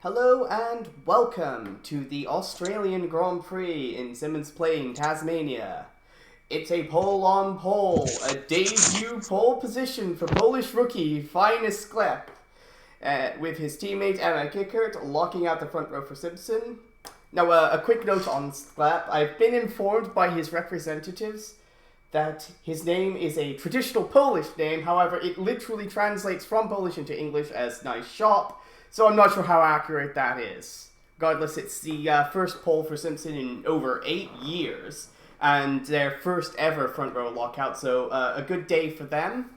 Hello and welcome to the Australian Grand Prix in Symmons Plains, Tasmania. It's a pole-on-pole, a debut pole position for Polish rookie Finest Sklep, with his teammate Emma Kickert locking out the front row for Simpson. Now, a quick note on Sklep. I've been informed by his representatives that his name is a traditional Polish name, however, it literally translates from Polish into English as nice shop. So I'm not sure how accurate that is. Regardless, it's the first pole for Simpson in over 8 years, and their first ever front row lockout, so a good day for them.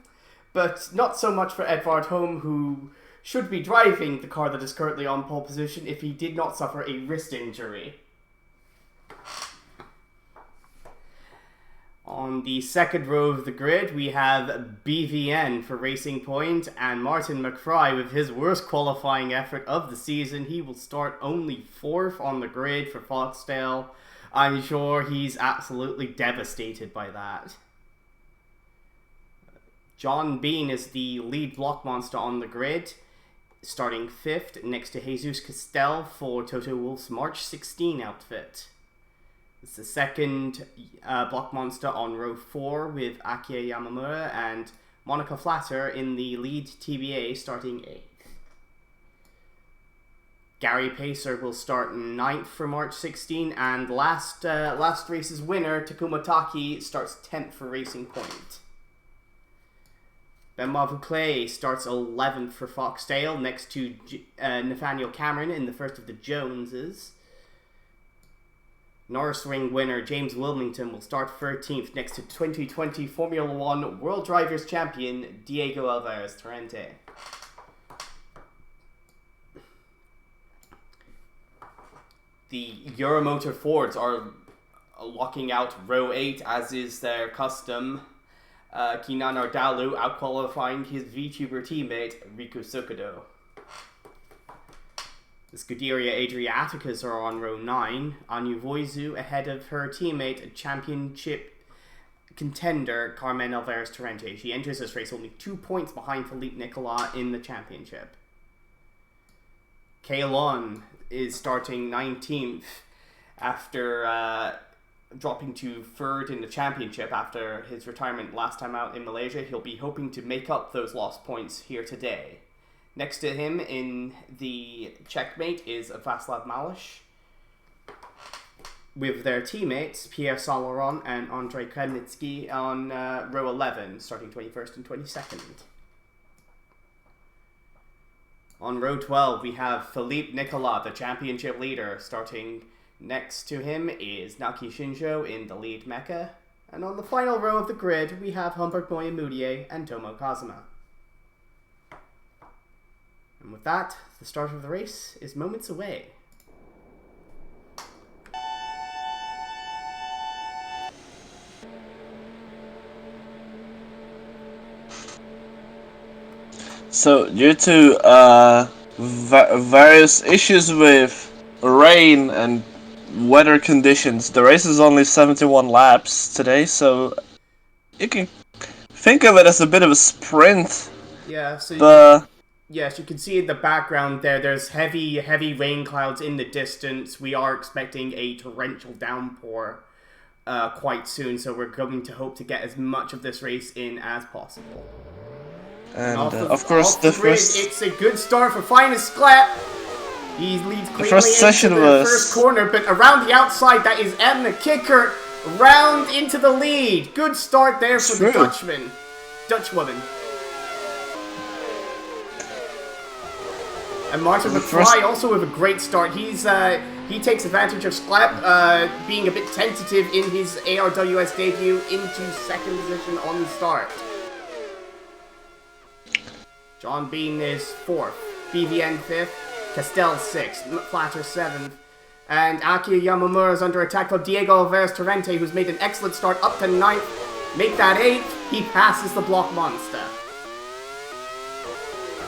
But not so much for Edvard Holm, who should be driving the car that is currently on pole position if he did not suffer a wrist injury. On the second row of the grid, we have BVN for Racing Point and Martin McFry with his worst qualifying effort of the season. He will start only 4th on the grid for Foxdale. I'm sure he's absolutely devastated by that. John Bean is the lead block monster on the grid, starting 5th next to Jesus Castell for Toto Wolff's March 16 outfit. It's the second block monster on row 4 with Akia Yamamura and Monica Flatter in the lead TBA starting 8th. Gary Pacer will start 9th for March 16, and last race's winner, Takuma Taki, starts 10th for Racing Point. Benoit Vauclair starts 11th for Foxdale next to Nathaniel Cameron in the first of the Joneses. Norris Ring winner James Wilmington will start 13th next to 2020 Formula 1 World Drivers Champion Diego Alvarez Torrente. The Euromotor Fords are locking out row 8 as is their custom. Kinan Ardalu out-qualifying his VTuber teammate Riku Sokodo. The Scuderia Adriaticas are on row 9. Anu Voizu ahead of her teammate, championship contender Carmen Alvarez Torrente. She enters this race only 2 points behind Philippe Nicolas in the championship. Kaelon is starting 19th after dropping to 3rd in the championship after his retirement last time out in Malaysia. He'll be hoping to make up those lost points here today. Next to him in the checkmate is Václav Malish, with their teammates Pierre Saint-Laurent and Andrei Kremnitsky on row 11, starting 21st and 22nd. On row 12, we have Philippe Nicolas, the championship leader. Starting next to him is Naki Shinjo in the lead mecha. And on the final row of the grid, we have Humbert Moya-Moutier and Tomo Kazuma. And with that, the start of the race is moments away. So, due to various issues with rain and weather conditions, the race is only 71 laps today, so you can think of it as a bit of a sprint. Yeah, so yes, you can see in the background there's heavy rain clouds in the distance. We are expecting a torrential downpour quite soon, so we're going to hope to get as much of this race in as possible. And of course, it's a good start for Finest Sklep. He leads cleanly into the first corner, but around the outside, that is Emma Kickert round into the lead. Good start there for the Dutchwoman. And Martin McFry also with a great start. He takes advantage of Sklep being a bit tentative in his ARWS debut into second position on the start. John Bean is 4th, BVN 5th, Castell 6th, Flatter 7th, and Akia Yamamura is under attack from Diego Alvarez Torrente, who's made an excellent start up to 9th. Make that 8th, he passes the block monster.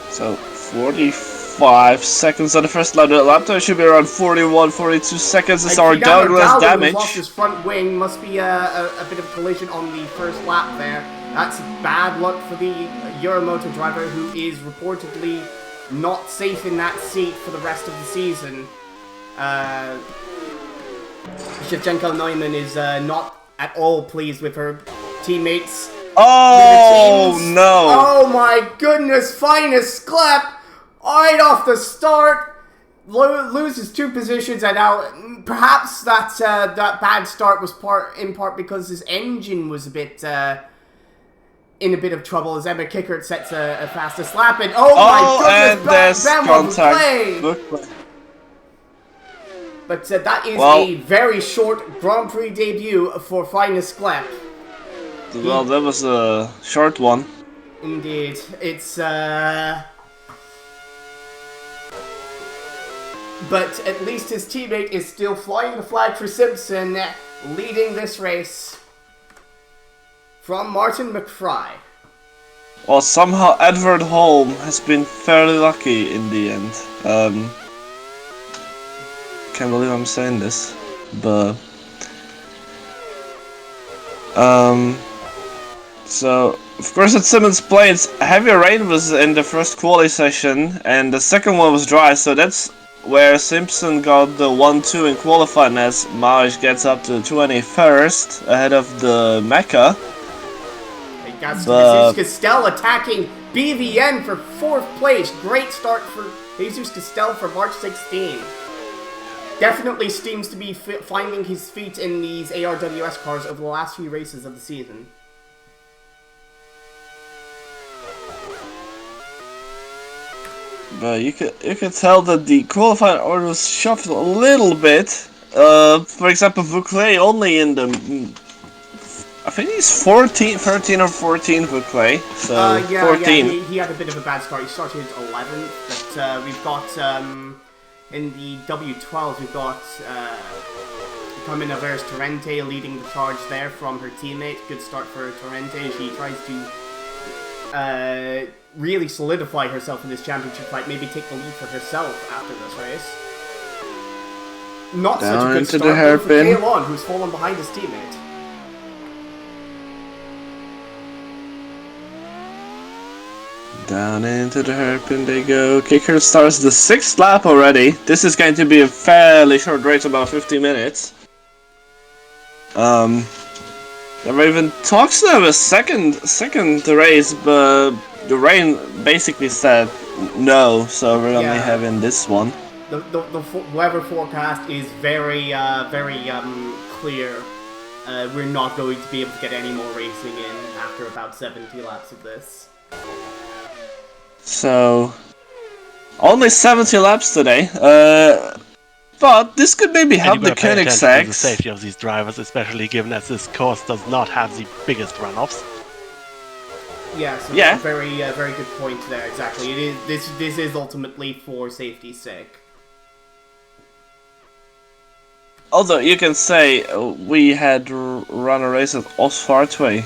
So, 45 seconds on the first lap. The lap time should be around 41, 42 seconds. It's our Douglas damage. Lost his front wing. Must be a bit of a collision on the first lap there. That's bad luck for the Euromotor driver, who is reportedly not safe in that seat for the rest of the season. Shevchenko Neumann is not at all pleased with her teammates. Oh, no. Oh my goodness, Finest Sklep, right off the start, loses 2 positions, and now perhaps that bad start was in part because his engine was a bit in a bit of trouble as Emma Kickert sets a fastest lap, and my goodness, Ben play. But that is a very short Grand Prix debut for Finest Sklep. Well, that was a short one. Indeed. It's, but at least his teammate is still flying the flag for Simpson, leading this race from Martin McFry. Well, somehow Edward Holm has been fairly lucky in the end. Can't believe I'm saying this, but so of course at Symmons Plains, heavy rain was in the first quali session, and the second one was dry, so that's where Simpson got the 1-2 in qualifying as Maj gets up to 21st ahead of the Mecca. Jesus Castell attacking BVN for 4th place. Great start for Jesus Castell for March 16. Definitely seems to be finding his feet in these ARWS cars over the last few races of the season. But you could tell that the qualifying order was shuffled a little bit. For example, Vauclair only in the I think he's 13 or 14 Vauclair. So 14. Yeah, he had a bit of a bad start. He started 11th, but we've got in the W12 we've got Carmina Veres Torrente leading the charge there from her teammate. Good start for Torrente. She tries to really solidify herself in this championship fight, maybe take the lead for herself after this race. Not such a good start for Kaelon, who's fallen behind his teammate. Down into the hairpin they go. Kicker starts the 6th lap already. This is going to be a fairly short race, about 50 minutes. There were even talks to have a second race, but the rain basically said no, so we're only having this one. The weather forecast is very clear. We're not going to be able to get any more racing in after about 70 laps of this. So, only 70 laps today, but this could maybe help the Koenigsegg. The safety of these drivers, especially given that this course does not have the biggest runoffs. Yes, yeah, so very good point there. Exactly, it is. This is ultimately for safety's sake. Although you can say we had run a race at Osvartway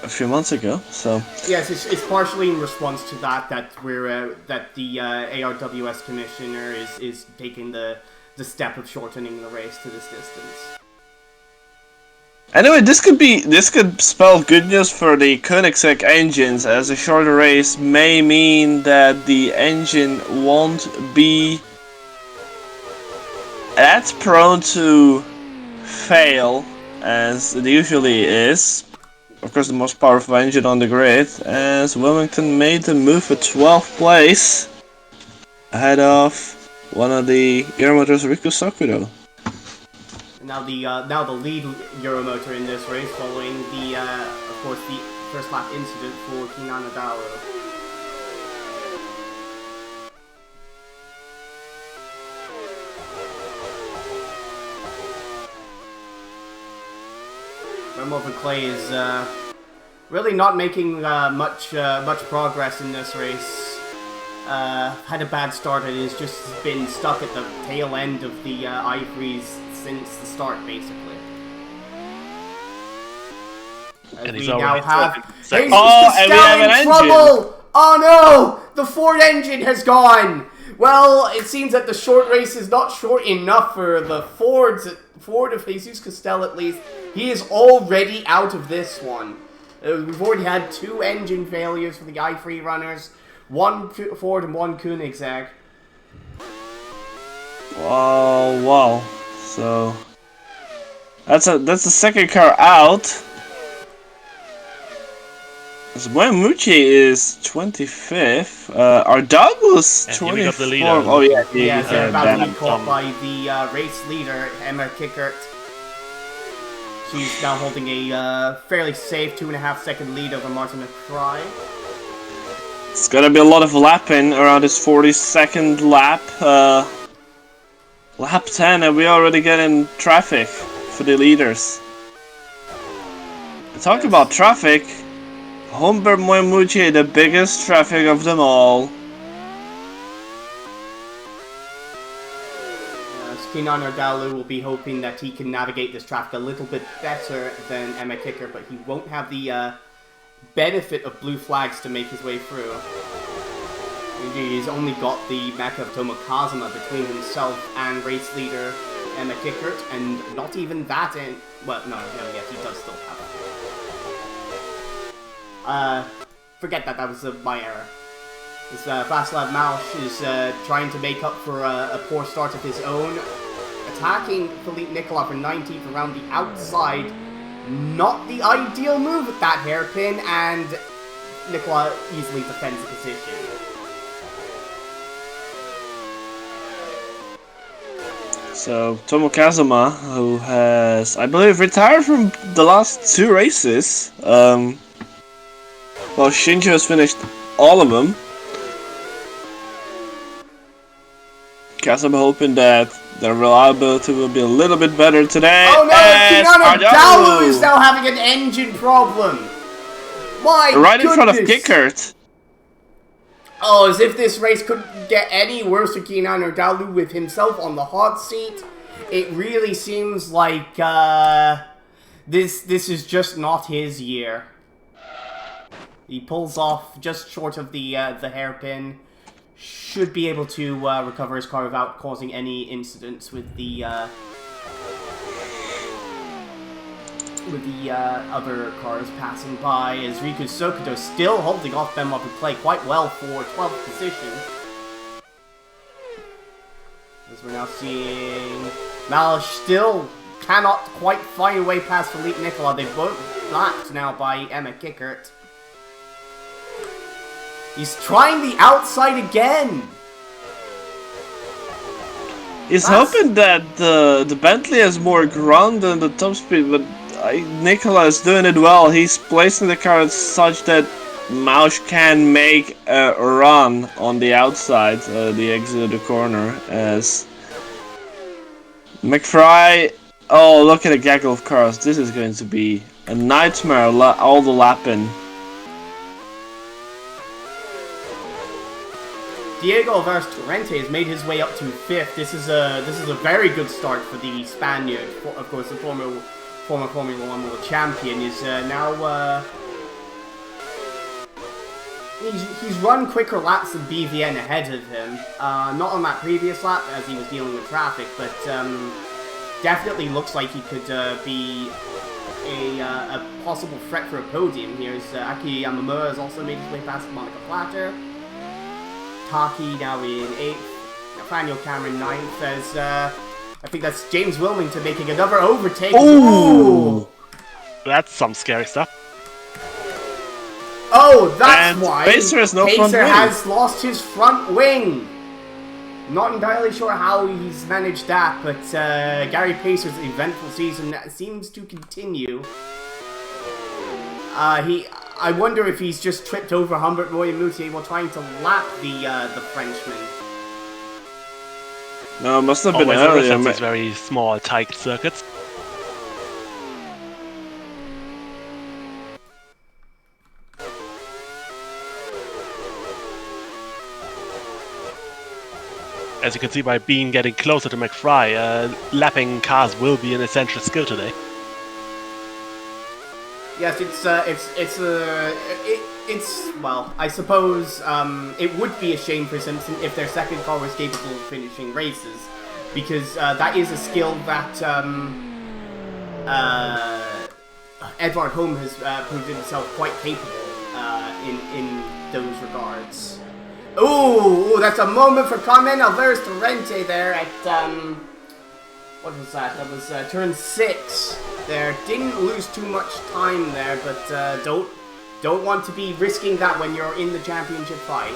a few months ago, so yes, it's partially in response to that we're that the ARWS commissioner is taking the step of shortening the race to this distance. Anyway, this could spell good news for the Koenigsegg engines, as a shorter race may mean that the engine won't be as prone to fail as it usually is. Of course, the most powerful engine on the grid, as Wilmington made the move for 12th place ahead of one of the Euromotors, Riku Sakuro. Now the lead Euromotor in this race, following the of course the first lap incident for Kinan Adaru. Remo Clay is really not making much progress in this race. Had a bad start and has just been stuck at the tail end of the Ivories since the start, basically. And we now have and we have an trouble! Oh no! The Ford engine has gone! Well, it seems that the short race is not short enough for the Ford of Jesus Castell, at least. He is already out of this one. We've already had 2 engine failures for the i3 runners. 1 Ford and 1 Koenigsegg. Wow, wow. So that's the second car out. So Moemuchi is 25th. Our dog was And here we got the 24th. leader. Oh yeah, Yes, they're about to be Dan. caught by the race leader, Emma Kickert. She's now holding a fairly safe 2.5 second lead over Martin Prix. It's gonna be a lot of lapping around this 42nd lap. Lap 10, and we already get in traffic for the leaders. Talk about traffic. Humber Moemuchi, the biggest traffic of them all. Skinan Ordalu will be hoping that he can navigate this traffic a little bit better than Emma Kicker, but he won't have the benefit of blue flags to make his way through. He's only got the mecha of Tomo Kazuma between himself and race leader Emma Kickert, and not even that in... Well, no, yes, he does still have it. Forget that, that was my error. This Vaslav Mausch is trying to make up for a poor start of his own. Attacking Philippe Nicola for 19th around the outside. Not the ideal move with that hairpin, and Nicola easily defends the position. So, Tomo Kazuma, who has, I believe, retired from the last 2 races. Well, Shinjo has finished all of them. Kazuma hoping that the reliability will be a little bit better today. Oh no, Kinano Dalu is now having an engine problem! My right goodness. in front of Kickert. Oh, as if this race couldn't get any worse for Kinano Dalu with himself on the hot seat. It really seems like this is just not his year. He pulls off just short of the hairpin. Should be able to recover his car without causing any incidents with the other cars passing by, as Riku Sokoto still holding off them up and play quite well for 12th position. As we're now seeing Malish still cannot quite find a way past Philippe Nicola. They've both lapped now by Emma Kickert. He's trying the outside again! He's hoping that the Bentley has more ground than the top speed, but Nicola is doing it well. He's placing the car such that Mausch can make a run on the outside, the exit of the corner, as McFry... Oh, look at the gaggle of cars. This is going to be a nightmare, all the lapping. Diego Alvarez Torrente has made his way up to 5th. This is a very good start for the Spaniard. Of course, the former Formula 1 World Champion is now he's run quicker laps than BVN ahead of him. Not on that previous lap as he was dealing with traffic, but definitely looks like he could be a possible threat for a podium here. Aki Yamamura has also made his way past Monica Platter. Taki now in 8th, Nathaniel Cameron 9th, as I think that's James Wilmington making another overtake. Ooh! That's some scary stuff. Oh, that's And why Pacer has no front wing. has lost his front wing. Not entirely sure how he's managed that, but Gary Pacer's eventful season seems to continue. I wonder if he's just tripped over Humbert Moemuchi while trying to lap the Frenchman. No, it must have been Always earlier. these very small, tight circuits. As you can see by Bean getting closer to McFry, lapping cars will be an essential skill today. Yes, it's well, I suppose it would be a shame for Simpson if their second car was capable of finishing races, because that is a skill that Edvard Holm has proved himself quite capable in those regards. Ooh, that's a moment for Carmen Alvarez Torrente there at, what was that? That was turn 6 there. Didn't lose too much time there, but don't want to be risking that when you're in the championship fight.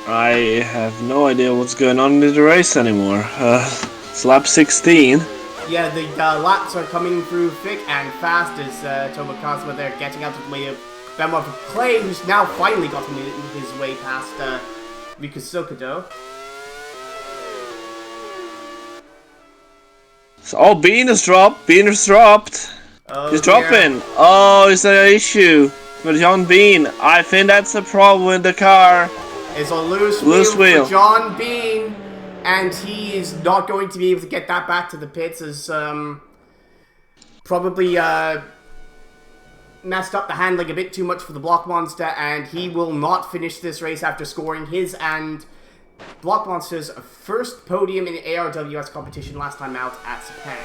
I have no idea what's going on in the race anymore. It's lap 16. Yeah, the laps are coming through thick and fast as Tomo Kazuma there getting out of the way of Benoit Clay, who's now finally gotten his way past Rika Sokodo. So, oh, Bean is dropped. Bean is dropped. Oh, He's dropping. Oh, is there an issue with John Bean? I think that's a problem with the car. It's a loose wheel for John Bean, and he is not going to be able to get that back to the pits as probably messed up the handling a bit too much for the Block Monster, and he will not finish this race after scoring his and Block Monster's first podium in the ARWS competition last time out at Sepang.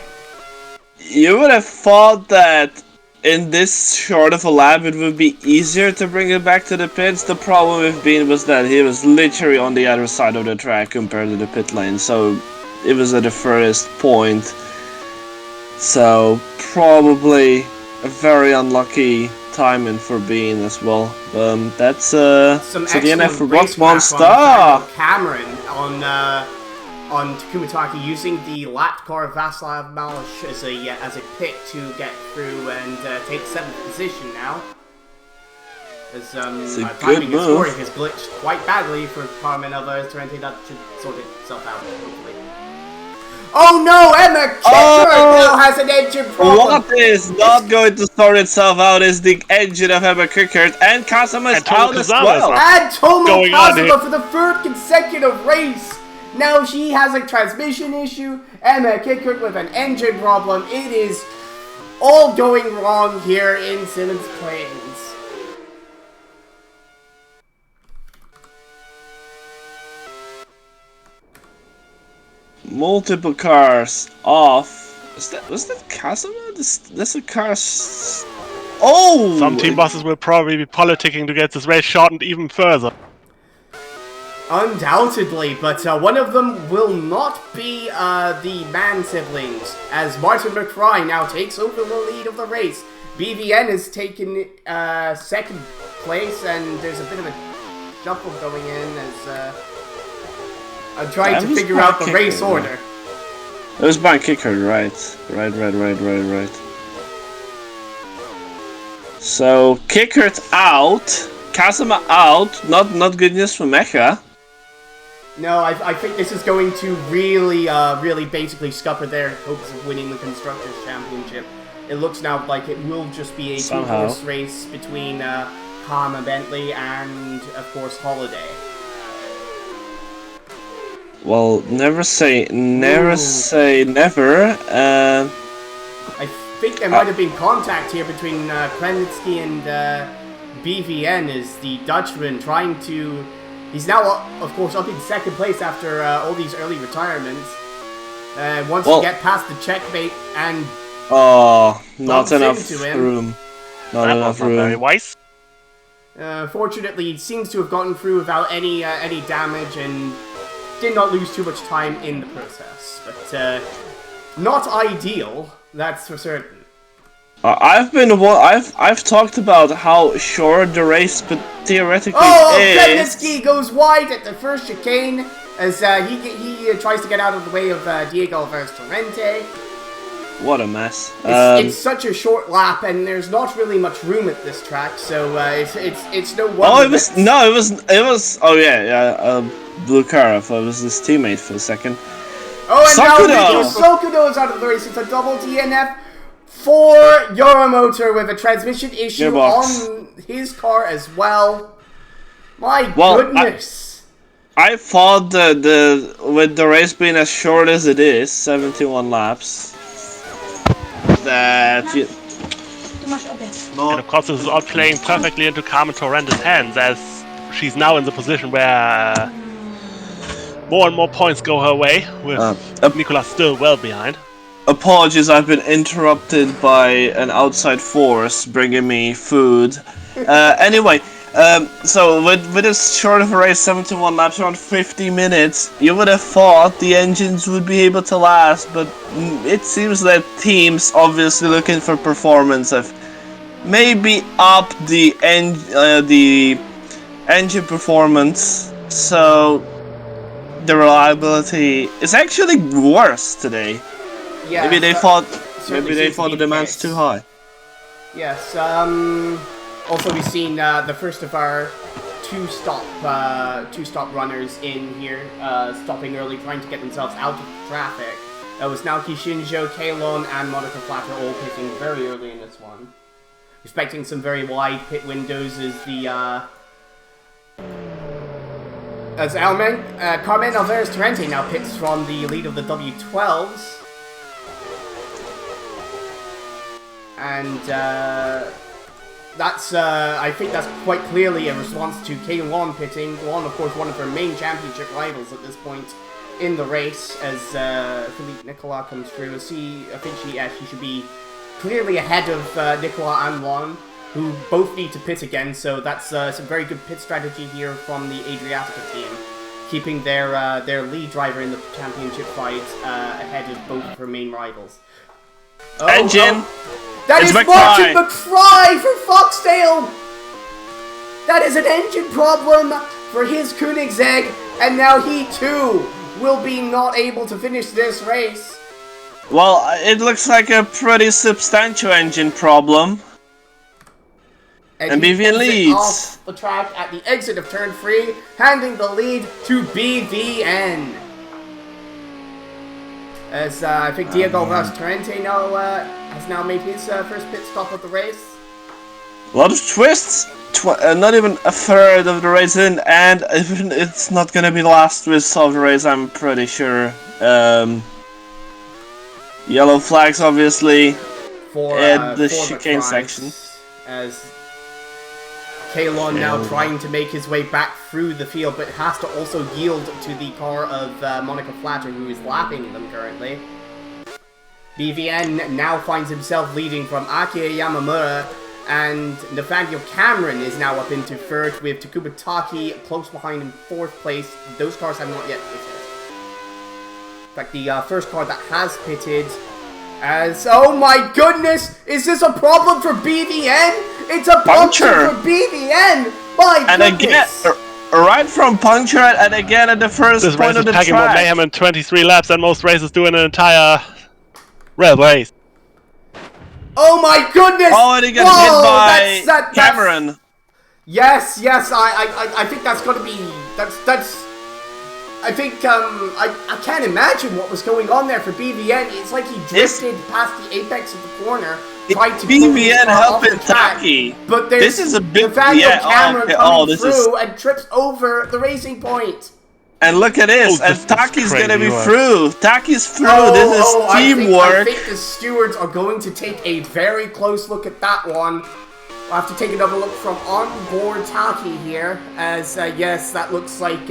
You would have thought that in this short of a lap it would be easier to bring it back to the pits. The problem with Bean was that he was literally on the other side of the track compared to the pit lane, so it was at the furthest point. So probably a very unlucky timing for Bean as well. That's some to the NF for race Monster. Cameron on Takumataki using the lap car of Václav Malish as a pit to get through and take 7th position now. As timing and scoring has glitched quite badly for Carmen Alvarez Torrente. That should sort itself out hopefully. Oh no, Emma Kickert now has an engine problem! What is not going to sort itself out is the engine of Emma Kickert, and Kazuma is out as well. And Tomo Kazuma for the 3rd consecutive race! Now she has a transmission issue, Emma Kickert with an engine problem. It is all going wrong here in Symmons Plains. Multiple cars off. Was that Kazuma? This a car. Oh! Some team bosses will probably be politicking to get this race shortened even further. Undoubtedly, but one of them will not be the Mann siblings, as Martin McFry now takes over the lead of the race. BVN has taken 2nd place, and there's a bit of a shuffle going in as I'm trying to figure out the race order. It was by Kicker, right. Right. So, Kickert out, Kazuma out, not good news for Mecha. No, I think this is going to really basically scupper their hopes of winning the Constructors' Championship. It looks now like it will just be a two-horse race between Karma Bentley and, of course, Holiday. Well, never say never. I think there might have been contact here between Krenitsky and BVN as the Dutchman trying to... He's now, of course, up in 2nd place after all these early retirements. Wants to get past the checkmate and... Oh, not enough room. Not enough room. Very wise. Fortunately, he seems to have gotten through without any damage and did not lose too much time in the process. But not ideal, that's for certain. I've talked about how short the race theoretically is. Krenitsky goes wide at the first chicane as he tries to get out of the way of Diego Alvarez Torrente. What a mess! It's such a short lap, and there's not really much room at this track, so it's no wonder. Oh, it was. Oh yeah. Blue car. I thought it was his teammate for a second. Oh, and now Sokudo is out of the race. It's a double DNF for Euromotor with a transmission issue on his car as well. My goodness. I thought that with the race being as short as it is, 71 laps, that and of course this is all playing perfectly into Carmen Torrente's hands, as she's now in the position where more and more points go her way, with Nicolas still well behind. Apologies, I've been interrupted by an outside force bringing me food. Anyway, So with this short of a race, 71 laps, around 50 minutes, you would have thought the engines would be able to last, but it seems that teams obviously looking for performance have maybe upped the engine performance, so the reliability is actually worse today. Yeah, maybe they thought the demand's too high. Yes. Also, we've seen the first of our two-stop runners in here, stopping early, trying to get themselves out of traffic. That was Naoki Shinjo, Kalon, and Monica Flatter all pitting very early in this one. Expecting some very wide pit windows as the Carmen Alvarez Torrente now pits from the lead of the W12s. And that's, I think that's quite clearly a response to K1 pitting. K1, of course, one of her main championship rivals at this point in the race, as Philippe Nicolas comes through. I think she should be clearly ahead of Nicolas and Juan, who both need to pit again, so that's some very good pit strategy here from the Adriatica team, keeping their lead driver in the championship fight ahead of both of her main rivals. Engine! That is Martin McFry for Foxdale! That is an engine problem for his Koenigsegg, and now he too will be not able to finish this race. Well, it looks like a pretty substantial engine problem. And BVN leads off the track at the exit of turn 3, handing the lead to BVN. As I think Diego Alvarez Torrente has now made his first pit stop of the race. A lot of twists, not even a third of the race in, and it's not going to be the last twist of the race, I'm pretty sure. Yellow flags, obviously, at the chicane section. As Kalon now trying to make his way back through the field, but has to also yield to the car of Monica Flatter, who is lapping them currently. BVN now finds himself leading from Akira Yamamura, and Nathaniel Cameron is now up into third, with Takuba Taki close behind in fourth place. Those cars have not yet pitted. In fact, the first car that has pitted as... Oh my goodness! Is this a problem for BVN? It's a puncture for BVN! My goodness! Again, right from puncture, and again at the first point of the track. This race is packing more mayhem in 23 laps than most races do in an entire race. Oh my goodness! Oh, and he got hit by Cameron. Yes, I think that's got to be... That's... I think, I can't imagine what was going on there for BVN. It's like he drifted past the apex of the corner, tried to BVN helping Taki. But there's Nathaniel Cameron coming through and trips over the racing point. And look at this, and Taki's gonna be through. Taki's through, this is teamwork. I think the stewards are going to take a very close look at that one. We'll have to take another look from onboard Taki here, as, yes, that looks like,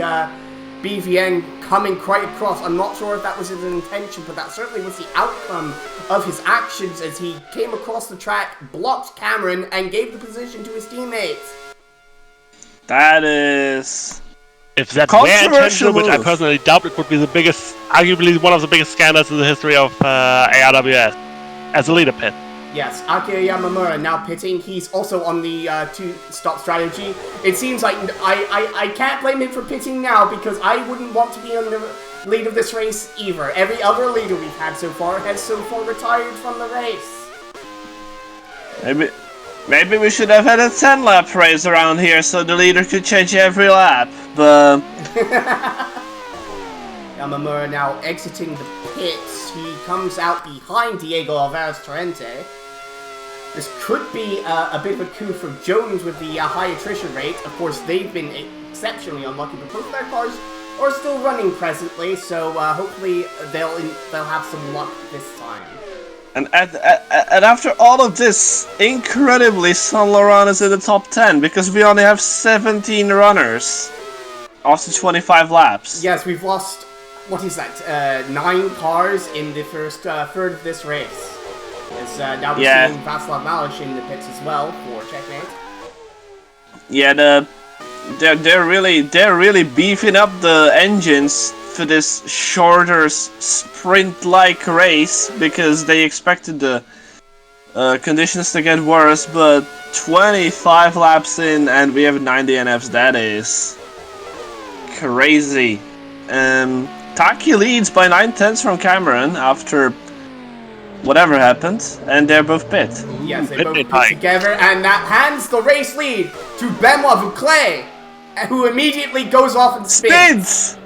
BVN coming quite across. I'm not sure if that was his intention, but that certainly was the outcome of his actions as he came across the track, blocked Cameron, and gave the position to his teammates. That is... If that were intentional, which I personally doubt, it would be the biggest, arguably one of the biggest scandals in the history of ARWS as a leader pit. Yes, Akira Yamamura now pitting. He's also on the two-stop strategy. It seems like I can't blame him for pitting now, because I wouldn't want to be on the lead of this race either. Every other leader we've had so far has so far retired from the race. Maybe we should have had a 10-lap race around here so the leader could change every lap, but... Yamamura now exiting the pits. He comes out behind Diego Alvarez Torrente. This could be a bit of a coup for Jones with the high attrition rate. Of course, they've been exceptionally unlucky, but both their cars are still running presently, so hopefully they'll have some luck this time. And after all of this, incredibly, Saint Laurent is in the top 10, because we only have 17 runners after 25 laps. Yes, we've lost, what is that, 9 cars in the first third of this race. As now we're seeing Václav Malish in the pits as well for checkmate. yeah, they're really beefing up the engines for this shorter sprint-like race because they expected the conditions to get worse. But 25 laps in, and we have 9 DNFs. That is crazy. Taki leads by 9/10 from Cameron after whatever happened, and they're both pit. Yes, they both pit together, and that hands the race lead to Benoit Vauclair, who immediately goes off and spins.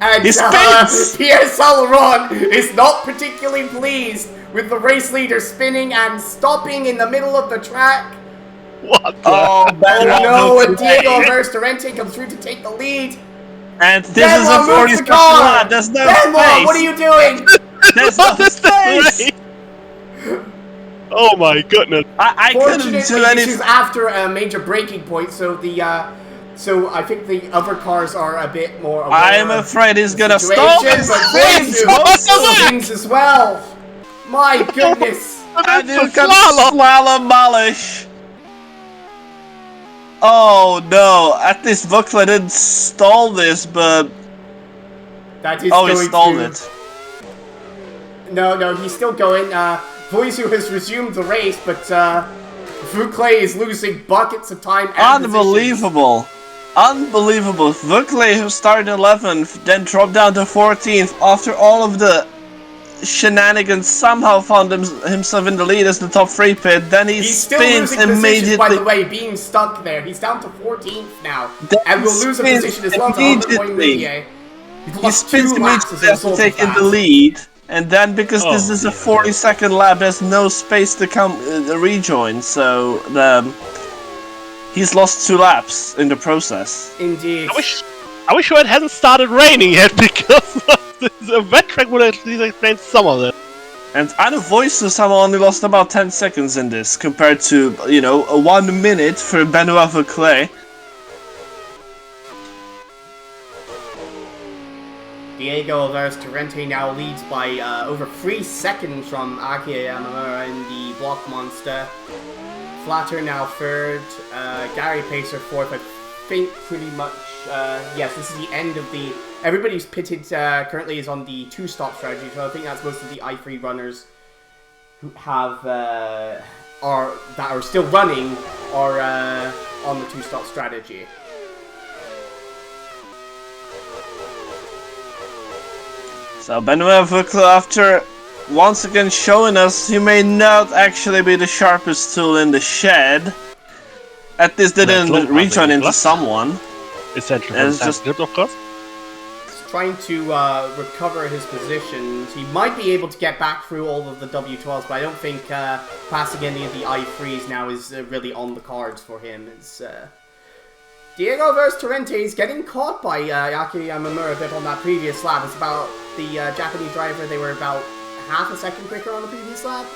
And he spins! Pierre Saleron is not particularly pleased with the race leader spinning and stopping in the middle of the track. What the? Oh no, and Diego Versterente comes through to take the lead. And this is a 40 lap. There's no space. What are you doing? There's no space. Oh my goodness! I couldn't do anything. This is after a major braking point, so so I think the other cars are a bit more aware. I am afraid he's gonna stop his wins as well. My goodness! And you can slalom polish. Oh no! At least Vauclair didn't stall this, but that is he stalled it. No, he's still going. Voisu has resumed the race, but Vauclair is losing buckets of time. Unbelievable. Unbelievable. Vauclair, who started 11th, then dropped down to 14th after all of the shenanigans, somehow found himself in the lead as the top 3 pit. Then he spins immediately. By the way, being stuck there. He's down to 14th now. And will lose a position as well to immediately. He spins immediately after taking the lead. And then, because this is a 40-second lap, there's no space to come rejoin, so he's lost 2 laps in the process. Indeed. I wish it hadn't started raining yet, because the wet track would at least explain some of it. And Voisu somehow only lost about 10 seconds in this, compared to, a 1 minute for Benoit Vauclair. Diego Versterente now leads by over 3 seconds from Akira Yamamura in the Block Monster. Flatter now 3rd, Gary Pacer 4th. I think pretty much, yes, this is the end of the... Everybody's pitted currently is on the 2-stop strategy, so I think that's most of the i3 runners who have, that are still running are on the 2-stop strategy. So Benoit Vauclair, after once again showing us he may not actually be the sharpest tool in the shed, at least they didn't rejoin into someone. Essentially, it's just of course. He's trying to recover his positions. He might be able to get back through all of the W12s, but I don't think passing any of the i3s now is really on the cards for him. It's Diego Versterente is getting caught by Akira Yamamura a bit on that previous lap. It's about the Japanese driver, they were about half a second quicker on the previous lap.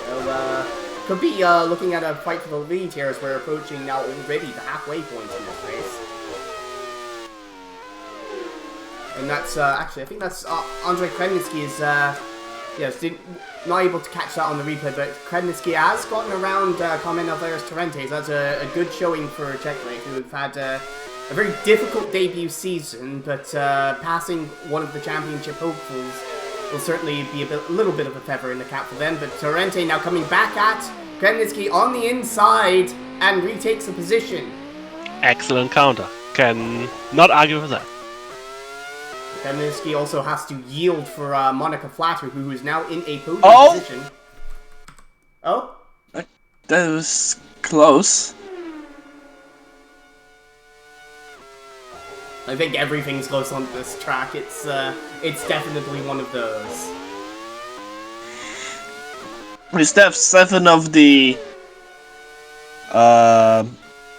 So, could be looking at a fight for the lead here as we're approaching now already the halfway point in this race. And that's, actually, I think that's Andrei Krednitsky is, yes, not able to catch that on the replay, but Krednitsky has gotten around Carmen Versterente. That's a good showing for Czechoslovakia, who have had a very difficult debut season, but passing one of the championship hopefuls will certainly be a little bit of a feather in the cap for them. But Torrente now coming back at Krednitsky on the inside and retakes the position. Excellent counter. Can not argue with that. Krednitsky also has to yield for Monica Flatter, who is now in a podium position. Oh? That was close. I think everything's close on this track. It's definitely one of those. We still have 7 of the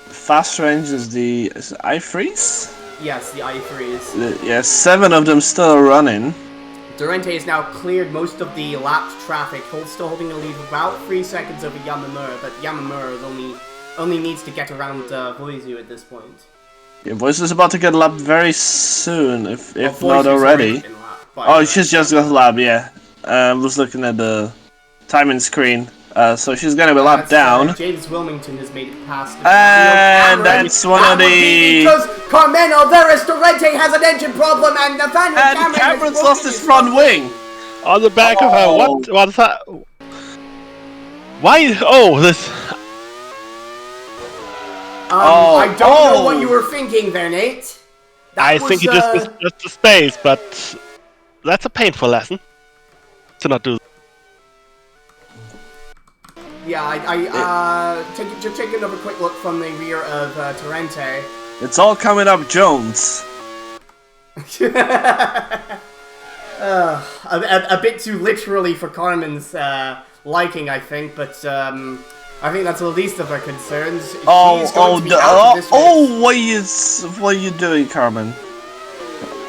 fast ranges, the i3s? Yes, the i3s. Yeah, 7 of them still running. Durante has now cleared most of the lapped traffic, still holding a lead of about 3 seconds over Yamamura, but Yamamura is only needs to get around Voisu at this point. Yeah, Voisu is about to get lapped very soon, if not already. Oh, she's just got lapped, yeah. I was looking at the timing screen. So she's gonna be lapped down. James Wilmington has made it past the and that's one of the... because Carmen Alvarez Torrente has an engine problem and Nathaniel Cameron's lost his front wing. On the back of her. What's that? Why? Oh, this... I don't know what you were thinking there, Nate. I think it just the space, but that's a painful lesson to not do. Yeah, just take another quick look from the rear of Torrente. It's all coming up Jones. A bit too literally for Carmen's liking, I think, but I think that's the least of her concerns. What are you doing, Carmen?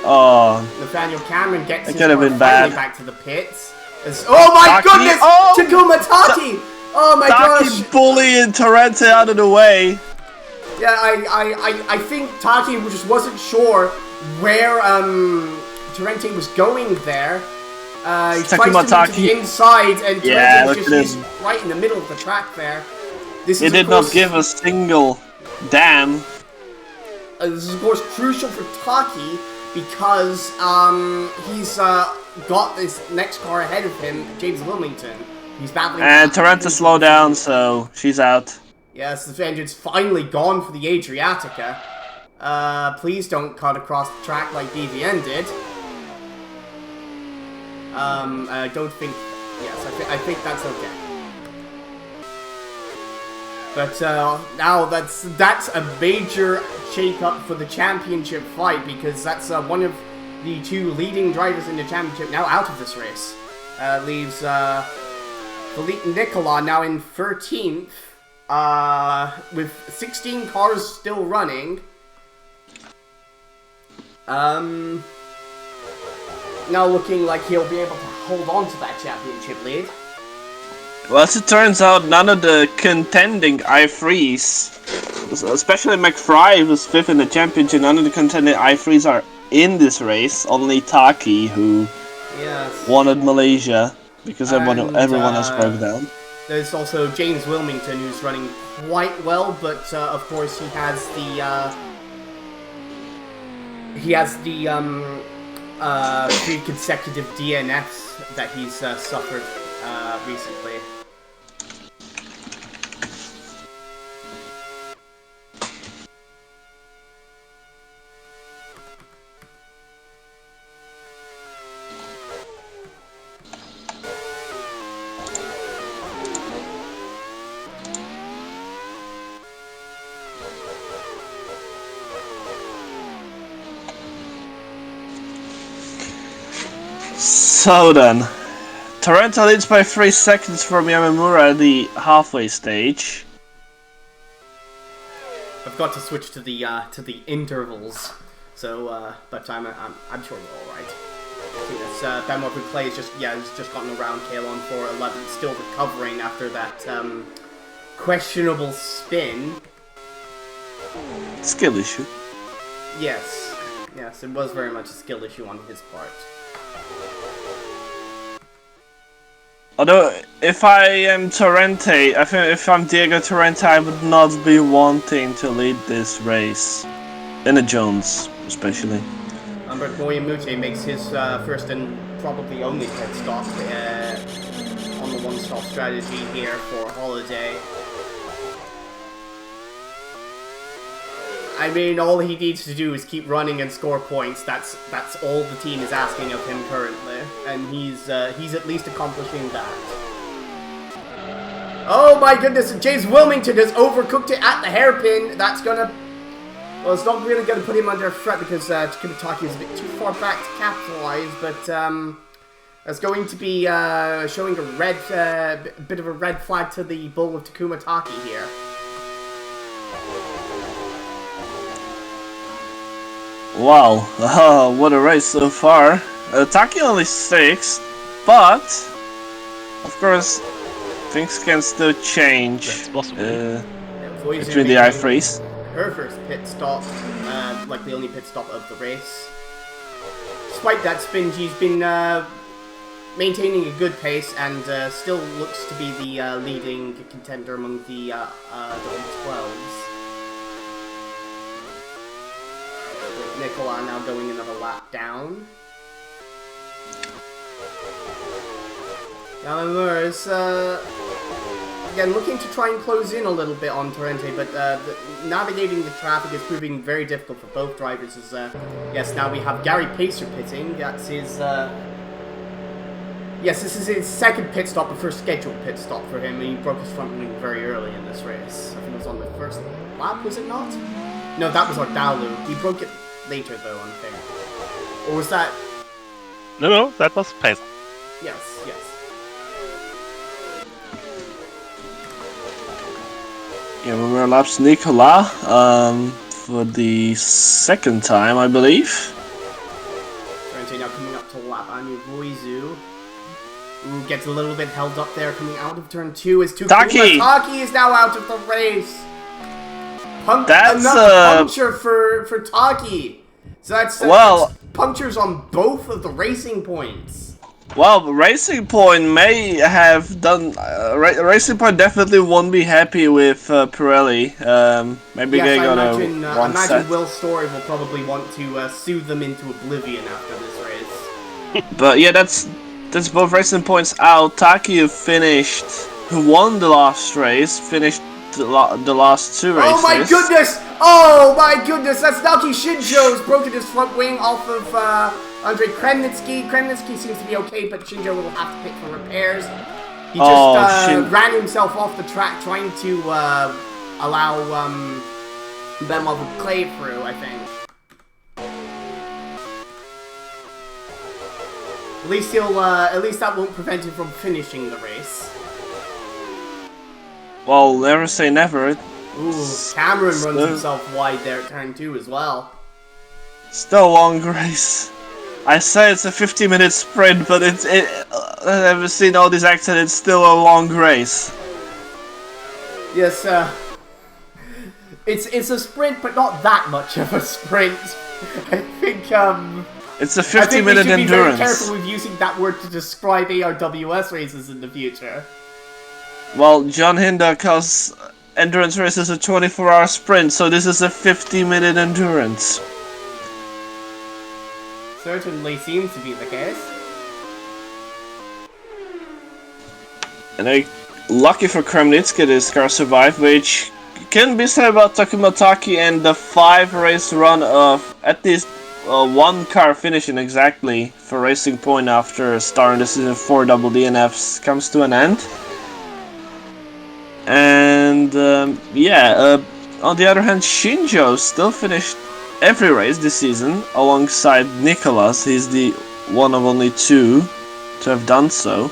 Nathaniel Cameron gets his could have been bad. Back to the pits. Oh my goodness! Takuma Taki! Oh my gosh! Bullying Torrente out of the way. Yeah, I think Taki just wasn't sure where Torrente was going there. He tries to move to the inside, and Torrente is right in the middle of the track there. He did not give a single damn. This is of course crucial for Taki because he's got this next car ahead of him, James Wilmington. He's battling. And Torrente slowed down, so she's out. Yes, the engine's finally gone for the Adriatica. Please don't cut across the track like DVN did. I don't think... Yes, I think that's okay. But now that's a major shake-up for the championship fight, because that's one of the two leading drivers in the championship now out of this race. Leaves Philippe Nicola now in 13th, with 16 cars still running. Now looking like he'll be able to hold on to that championship lead. Well, as it turns out, none of the contending i3s, especially McFry, who's 5th in the championship, none of the contending i3s are in this race. Only Taki, who wanted Malaysia, because everyone else broke down. There's also James Wilmington, who's running quite well, but of course he has the 3 consecutive DNFs that he's suffered recently. So then, Torrente leads by 3 seconds from Yamamura at the halfway stage. I've got to switch to the intervals, so but I'm sure we're all right. I think that's Benoit Bouclé has just gotten around Kalon for 11th, still recovering after that questionable spin. Skill issue. Yes, it was very much a skill issue on his part. Although, if I am Torrente, I think if I'm Diego Torrente, I would not be wanting to lead this race. In a Jones, especially. Humbert Moyamute makes his first and probably only pit stop on the one-stop strategy here for Holiday. I mean, all he needs to do is keep running and score points. That's all the team is asking of him currently, and he's at least accomplishing that. Oh my goodness! James Wilmington has overcooked it at the hairpin. That's gonna, well, it's not really gonna put him under threat because Takumataki is a bit too far back to capitalize. But that's going to be showing a bit of a red flag to the bull of Takumataki here. Wow, what a race so far. Taki only 6, but of course things can still change between the i3s. Her first pit stop, like the only pit stop of the race. Despite that spin, she's been maintaining a good pace and still looks to be the leading contender among the All-12s. With Nicola now going another lap down. Now Murs, again, looking to try and close in a little bit on Torrente, but navigating the traffic is proving very difficult for both drivers. As yes, now we have Gary Pacer pitting. That's his. Yes, this is his second pit stop, the first scheduled pit stop for him, and he broke his front wing very early in this race. I think it was on the first lap, was it not? No, that was Ordalu. He broke it later, though, I think. Or was that? No, that was Pacer. Yes. Yeah, we were laps Nicola for the second time, I believe. Torrente now coming up to lap Anu Voizu. Ooh, gets a little bit held up there coming out of turn 2 is Taki! Taki is now out of the race. That's another puncture for Taki. So that's punctures on both of the racing points. Well, Racing Point may have done. Racing Point definitely won't be happy with Pirelli. Maybe yes, they got I one imagine set. Will Story will probably want to soothe them into oblivion after this race. But yeah, that's both Racing Points out. Taki, who won the last race, finished the last two races. Oh my goodness! That's Naoki Shinjo's broken his front wing off of Andrei Kremnitsky. Kremnitsky seems to be okay, but Shinjo will have to pick for repairs. He just ran himself off the track trying to allow Bemov to play through, I think. At least that won't prevent him from finishing the race. Well, never say never. Ooh, Cameron runs himself wide there at turn 2 as well. Still a long race. I say it's a 50-minute sprint, but I've never seen all these accidents. Still a long race. Yes, it's a sprint, but not that much of a sprint. I think it's a 50-minute endurance. I think we should be very careful with using that word to describe ARWS races in the future. Well, John Hinda calls endurance races a 24-hour sprint, so this is a 50-minute endurance. Certainly seems to be the case. And lucky for Kremnitsky, this car survived, which can be said about Takuma Taki and the 5-race run of at least one car finishing exactly for Racing Point after starting the season 4 double DNFs comes to an end. And on the other hand, Shinjo still finished every race this season alongside Nicolas. He's the one of only 2 to have done so.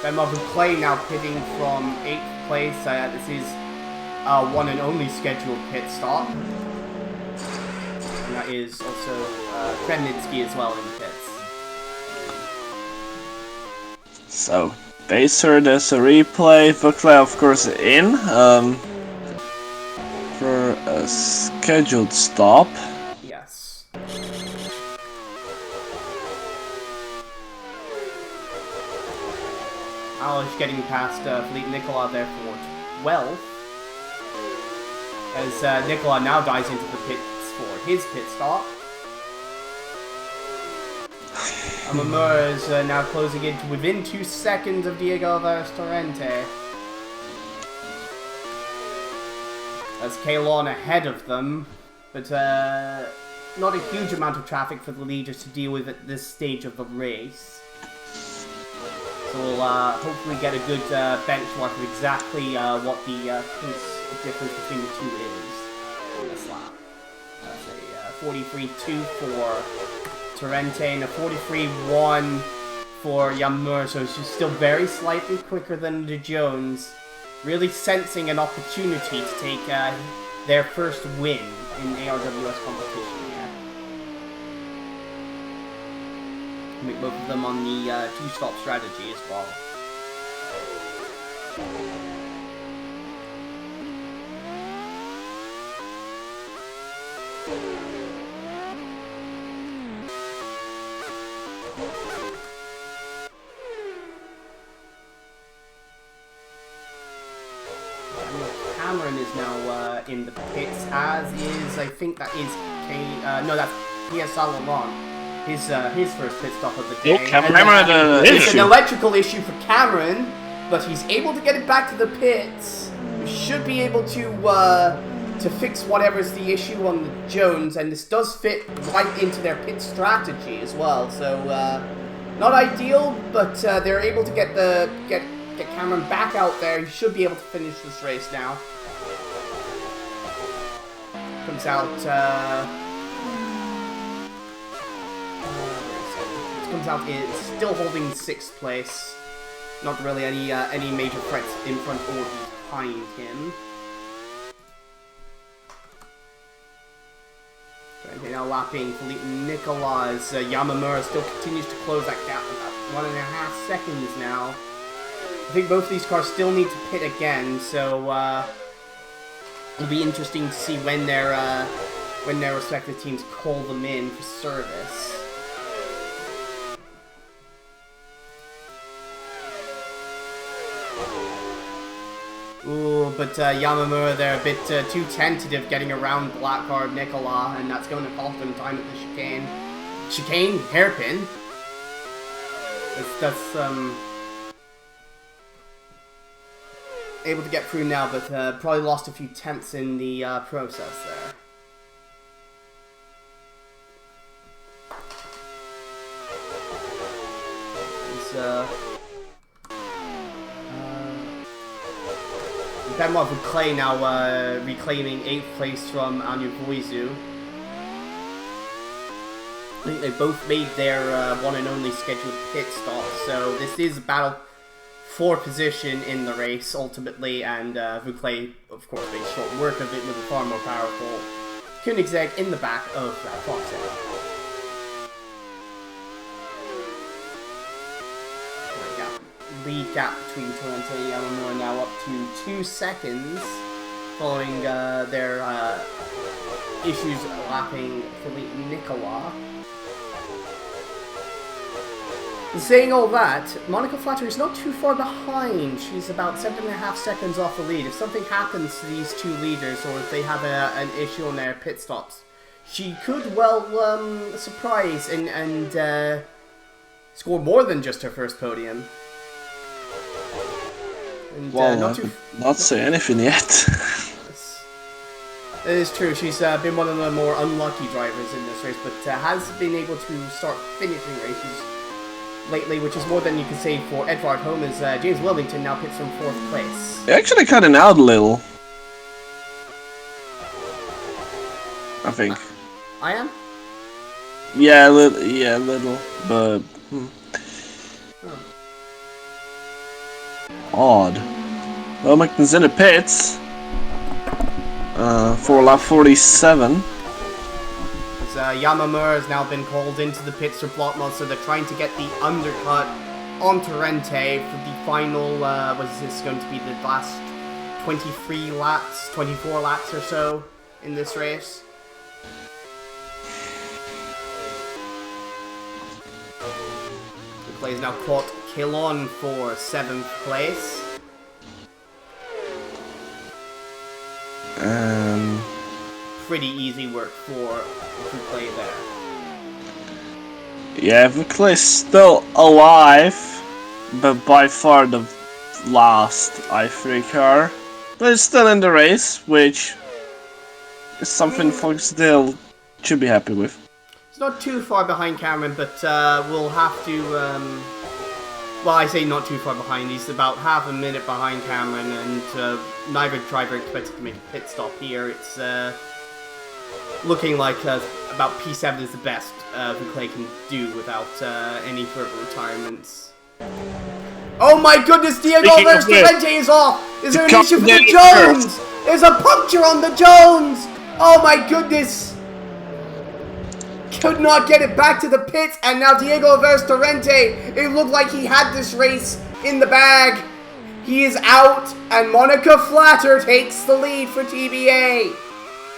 Bemov Clay now pitting from 8th place. This is one and only scheduled pit stop. And that is also Kremnitsky as well in the pits. So, Pacer, there's a replay. Vukle, of course, in for a scheduled stop. Yes. Alish getting past Philippe Nicola there for 12th. As Nicola now dives into the pits for his pit stop. Amamura is now closing in to within 2 seconds of Diego Alvarez Torrente. As Kalon ahead of them, but not a huge amount of traffic for the leaders to deal with at this stage of the race. So we'll hopefully get a good benchmark of exactly what the pace difference between the two is on this lap. That's a 43.2 for Torrente and a 43.1 for Yamura, so she's still very slightly quicker than the Jones. Really sensing an opportunity to take their first win in ARWS competition here. Make both of them on the 2-stop strategy as well. in the pits, as is, I think that is no, that's Pierre Salomon. His first pit stop of the day. Cameron, it's an electrical issue for Cameron, but he's able to get it back to the pits. We should be able to fix whatever's the issue on the Jones, and this does fit right into their pit strategy as well. So not ideal, but they're able to get Cameron back out there. He should be able to finish this race now. Comes out. Comes out is still holding 6th place. Not really any major threats in front or behind him. Okay, now lapping Felipe Nicolas. Yamamura still continues to close that gap about 1.5 seconds now. I think both of these cars still need to pit again, so it'll be interesting to see when their respective teams call them in for service. Ooh, but Yamamura, they're a bit too tentative getting around Black Card Nicola, and that's going to cost them time at the chicane. Chicane? Hairpin? That's able to get through now, but probably lost a few tenths in the process there. Benoit Vuclet now reclaiming 8th place from Anu Voizu. I think they both made their one and only scheduled pit stop, so this is a battle for position in the race ultimately, and Vuclet, of course, made short work of it with a far more powerful Koenigsegg in the back of that Foxhead. Lead gap between Torrente and Yamamura now up to 2 seconds, following their issues lapping Felipe Nicolas. Saying all that, Monica Flattery is not too far behind. She's about 7.5 seconds off the lead. If something happens to these two leaders, or if they have an issue on their pit stops, she could well surprise and score more than just her first podium. And, well, not say anything yet. It is true. She's been one of the more unlucky drivers in this race, but has been able to start finishing races lately, which is more than you can say for Edvard Home, as James Wellington now pits from 4th place. They're actually cutting out a little. I think. I am? Yeah, a little, but... Odd. Well, McNair's in the pits for lap 47. Yamamura has now been called into the pits for block mod, so they're trying to get the undercut on Torrente for the final, what is this going to be, the last 23 laps, 24 laps or so in this race. The play is now caught Kilon for 7th place. Pretty easy work for Vuclet there. Yeah, Vuclet's still alive, but by far the last i3 car. But it's still in the race, which is something folks still should be happy with. It's not too far behind Cameron, but we'll have to... well, I say not too far behind. He's about half a minute behind Cameron, and neither driver expected to make a pit stop here. It's looking like about P7 is the best Vuclet can do without any further retirements. Oh my goodness, Diego Torrente is off! Is there an issue for the Jones? There's a puncture on the Jones! Oh my goodness! Could not get it back to the pits, and now Diego Torrente, it looked like he had this race in the bag. He is out, and Monica Flatter takes the lead for TBA.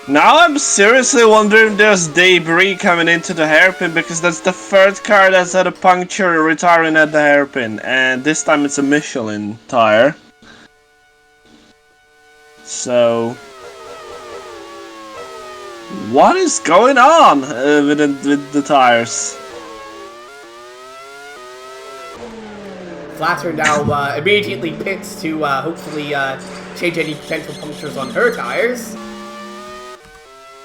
Now I'm seriously wondering if there's debris coming into the hairpin, because that's the third car that's had a puncture retiring at the hairpin, and this time it's a Michelin tire. So What is going on with the tires? Flatter now immediately pits to hopefully change any potential punctures on her tires.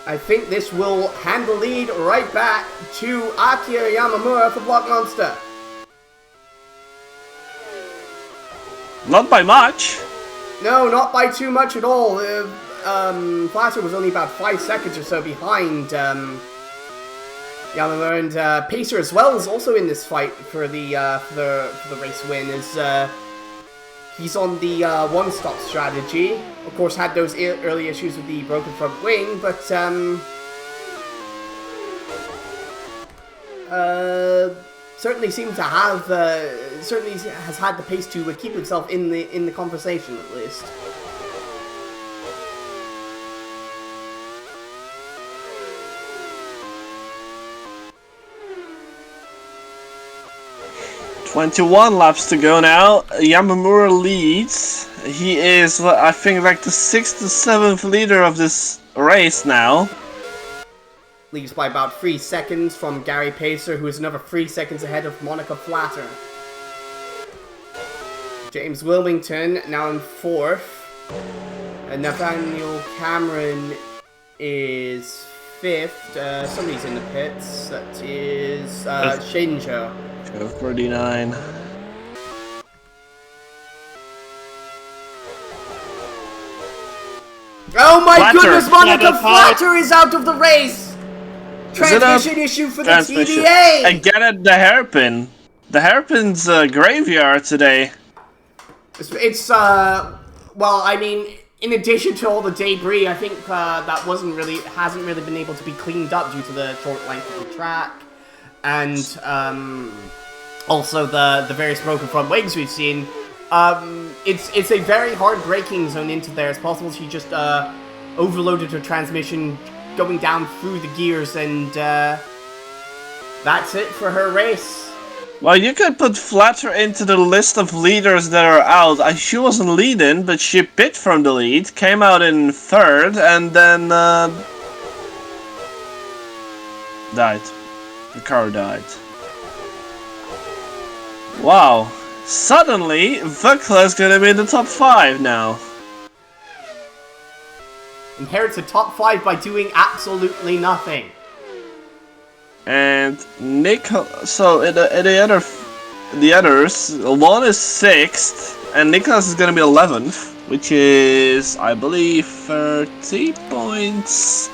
I think this will hand the lead right back to Akira Yamamura for Block Monster. Not by much. No, not by too much at all. Flatter was only about 5 seconds or so behind Yamamura, and Pacer as well is also in this fight for the race win. As he's on the one-stop strategy. Of course, had those early issues with the broken front wing, but certainly seems to have certainly has had the pace to keep himself in the conversation at least. "21 laps to go now. Yamamura leads. He is, I think, like the 6th or 7th leader of this race now. Leads by about 3 seconds from Gary Pacer, who is another 3 seconds ahead of Monica Flatter. James Wilmington now in 4th. And Nathaniel Cameron is 5th. Somebody's in the pits. That is Shinjo. 49. Oh my Flatter. goodness, Monica Flatter is out of the race! Transmission issue for the TDA! Again at the hairpin. The hairpin's graveyard today. It's well, I mean, in addition to all the debris, I think that hasn't really been able to be cleaned up due to the short length of the track. And also the various broken front wings we've seen. It's a very hard braking zone into there. It's possible she just overloaded her transmission going down through the gears, and that's it for her race. Well, you could put Flatter into the list of leaders that are out. She wasn't leading, but she pit from the lead, came out in 3rd, and then died. The car died. Wow. Suddenly, Vukla is gonna be in the top 5 now. Inherits a top 5 by doing absolutely nothing. And Nick, so the others, one is 6th, and Nicholas is gonna be 11th, which is, I believe, 30 points.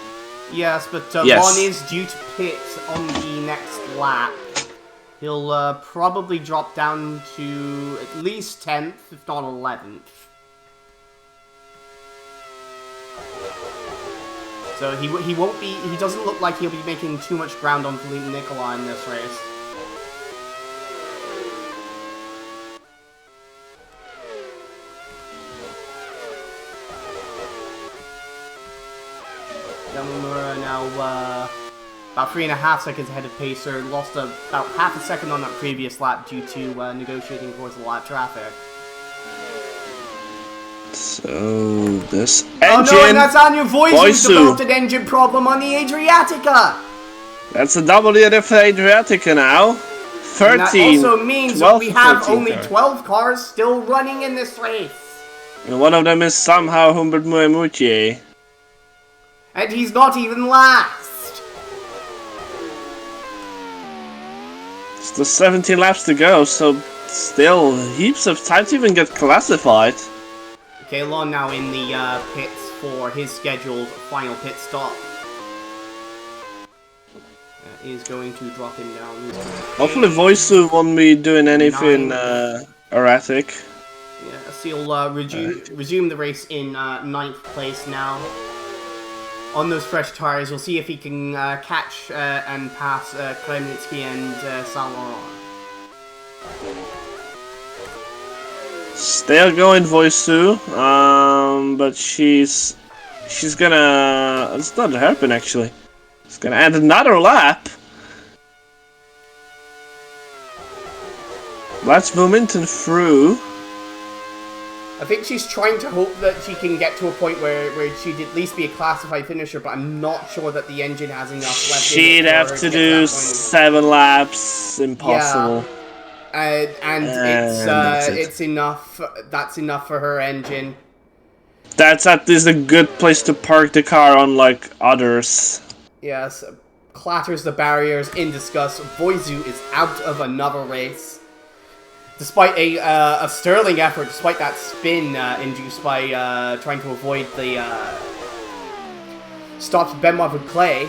Yes, but yes. Lon is due to pit on the next lap. He'll probably drop down to at least 10th, if not 11th. So he won't be. He doesn't look like he'll be making too much ground on Felipe Nicola in this race. Yamamura now about 3.5 seconds ahead of Pacer. Lost about half a second on that previous lap due to negotiating towards the lap traffic. So this engine. Oh no, and that's on your voice. Developed an engine problem on the Adriatica. That's a WD for Adriatica now. 13. And that also means that we have only 12 cars still running in this race. And one of them is somehow Humbert Muemuche. And he's not even last. Still 17 laps to go, so still heaps of time to even get classified. Okay, Lon now in the pits for his scheduled final pit stop. Is going to drop him down. Hopefully Voisu won't be doing anything erratic. Yeah, so he'll resume the race in 9th place now. On those fresh tires, we'll see if he can catch and pass Kremnitsky and Saint Laurent. Still going Voisu, but she's gonna. It's not a hairpin actually. It's gonna add another lap. Let's Wilmington through. I think she's trying to hope that she can get to a point where she'd at least be a classified finisher, but I'm not sure that the engine has enough left. She'd have to do 7 laps. Impossible. Yeah. And it's enough. That's enough for her engine. That's at least a good place to park the car, unlike others. Yes. Clatters the barriers in disgust. Voizu is out of another race. Despite a sterling effort, despite that spin induced by trying to avoid the stops Benoit Clay,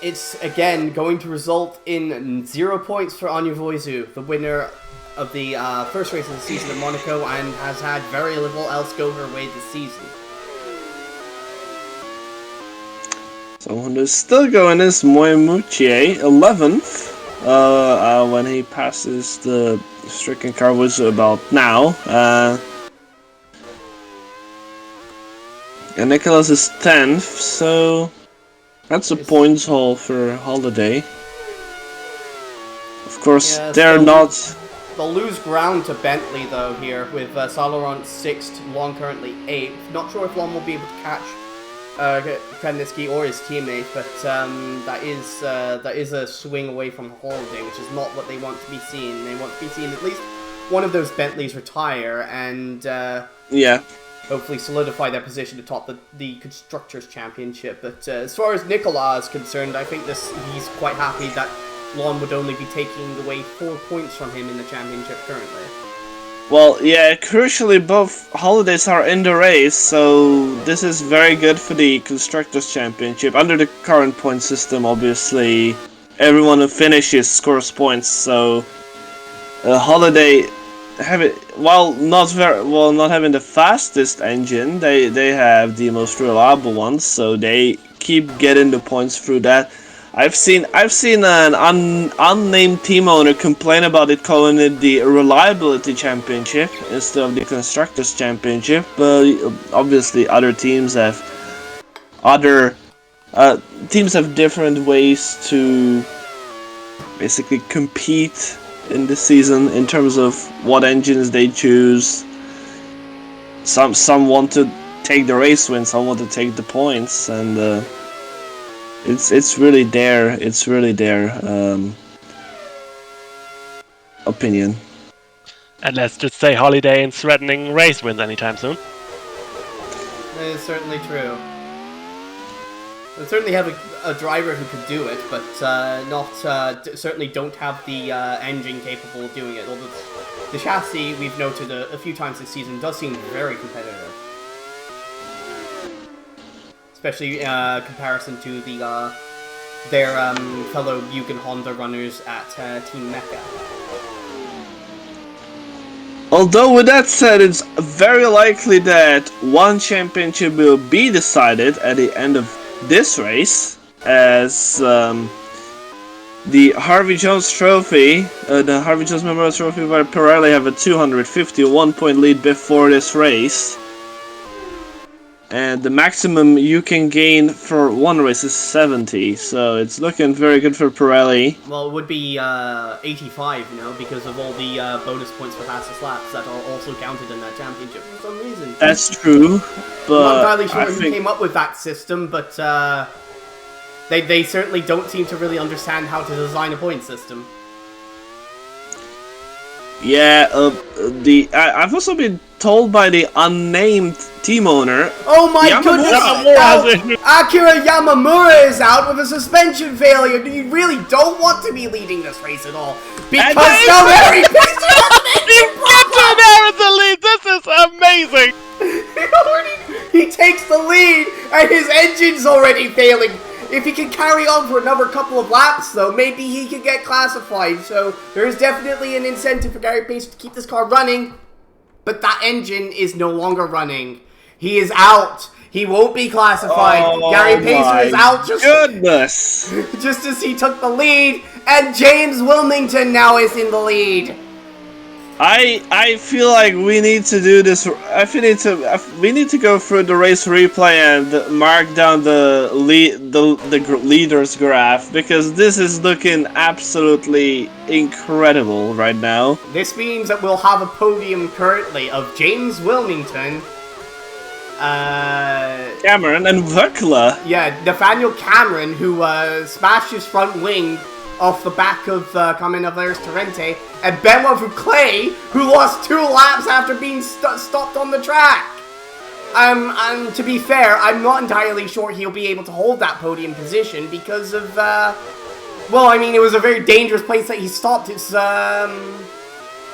it's again going to result in 0 points for Anya Voizu, the winner of the first race of the season at Monaco, and has had very little else go her way this season. Someone who's still going is Moemuche, 11th, when he passes the stricken car, which is about now. And Nicholas is 10th, so that's a points haul for Holiday. Of course, they're not... They'll lose ground to Bentley, though, here, with Saint-Laurent 6th, Lon currently 8th. Not sure if Lon will be able to catch Krenitsky or his teammate, but that is a swing away from Holiday, which is not what they want to be seen. They want to be seen at least one of those Bentleys retire and hopefully solidify their position atop the Constructors' Championship. But as far as Nicolas is concerned, I think he's quite happy that Lon would only be taking away 4 points from him in the championship currently. Well, yeah, crucially, both Holidays are in the race, so this is very good for the Constructors' Championship. Under the current point system, obviously, everyone who finishes scores points, so Holiday, while not having the fastest engine, they have the most reliable one, so they keep getting the points through that. I've seen an unnamed team owner complain about it, calling it the Reliability Championship instead of the Constructors Championship. But obviously, other teams have different ways to basically compete in the season in terms of what engines they choose. Some want to take the race win, some want to take the points, and. It's really their opinion. And let's just say Holiday ain't threatening race wins anytime soon. That is certainly true. They certainly have a driver who could do it, but certainly don't have the engine capable of doing it. Although the chassis, we've noted a few times this season, does seem very competitive. Especially in comparison to their fellow Mugen Honda runners at Team Mecca. Although with that said, it's very likely that one championship will be decided at the end of this race, as the Harvey Jones Trophy, the Harvey Jones Memorial Trophy, where Pirelli have a 251-point lead before this race. And the maximum you can gain for one race is 70, so it's looking very good for Pirelli. Well, it would be 85, because of all the bonus points for fastest laps that are also counted in that championship for some reason. That's true, but I'm not entirely sure who came up with that system, but they certainly don't seem to really understand how to design a point system. Yeah, I've also been told by the unnamed team owner. Oh my goodness! Akira Yamamura is out with a suspension failure. You really don't want to be leading this race at all because now very pissed there is the lead. This is amazing. He takes the lead, and his engine's already failing. If he can carry on for another couple of laps, though, maybe he could get classified. So there is definitely an incentive for Gary Pace to keep this car running. But that engine is no longer running. He is out. He won't be classified. Gary Pacer is out just as he took the lead. And James Wilmington now is in the lead. I feel like we need to do this. We need to go through the race replay and mark down the leaders graph, because this is looking absolutely incredible right now. This means that we'll have a podium currently of James Wilmington, Cameron and Vukla. Yeah, Nathaniel Cameron, who smashed his front wing off the back of ARWS Torrente, and Benoit Vuclet, who lost 2 laps after being stopped on the track. And to be fair, I'm not entirely sure he'll be able to hold that podium position because of, well, I mean, it was a very dangerous place that he stopped. It's,